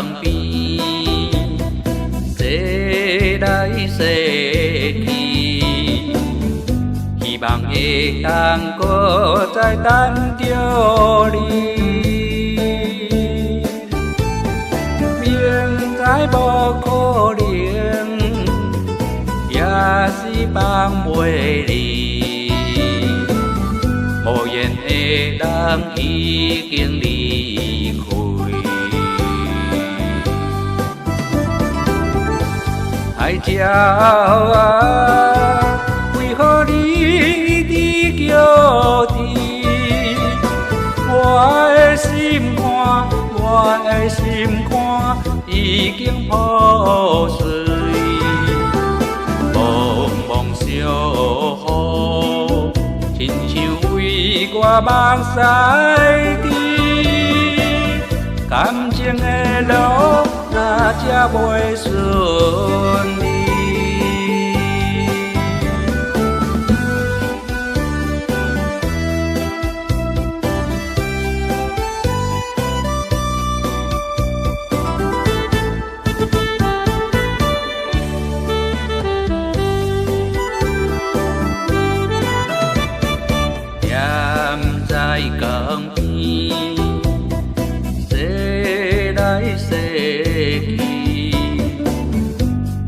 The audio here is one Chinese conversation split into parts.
江边，坐来坐去，希望会当搁再等着你。明知无可能，也是放袂离。无缘的人已经离开。海鸟啊，为何你一直叫啼？我的心肝，我的心肝已经破碎。茫茫小雨，亲像为我目屎滴。感情的路，哪才袂顺利？在江边，坐来坐去，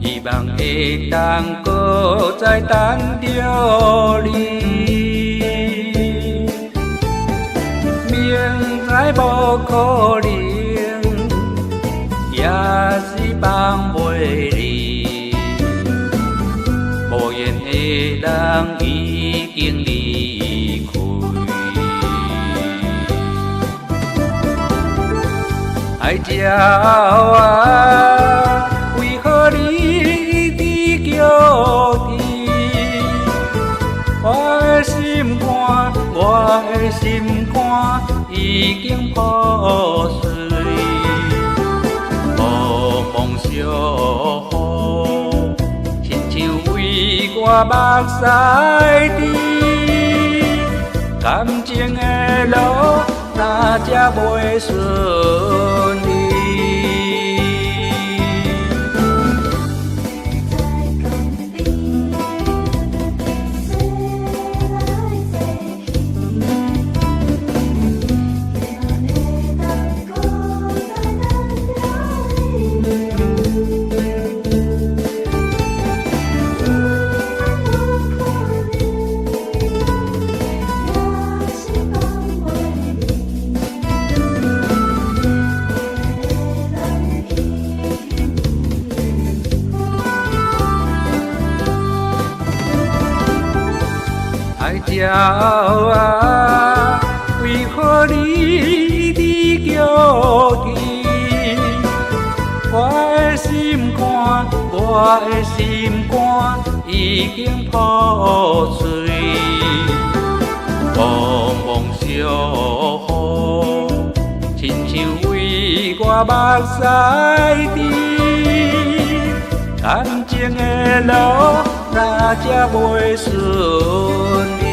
希望会当搁再等着你。明知无可能，也是放袂离。无缘的人已经离开。海鸟啊，为何你一直叫啼？我的心肝，我的心肝已经破碎。茫茫小雨，亲像为我目屎滴。感情的路，哪才袂顺利？海鸟啊，为何你一直叫啼？我的心肝，我的心肝已经破碎。茫茫小雨，亲像为我目屎滴。感情的路，哪才袂顺利？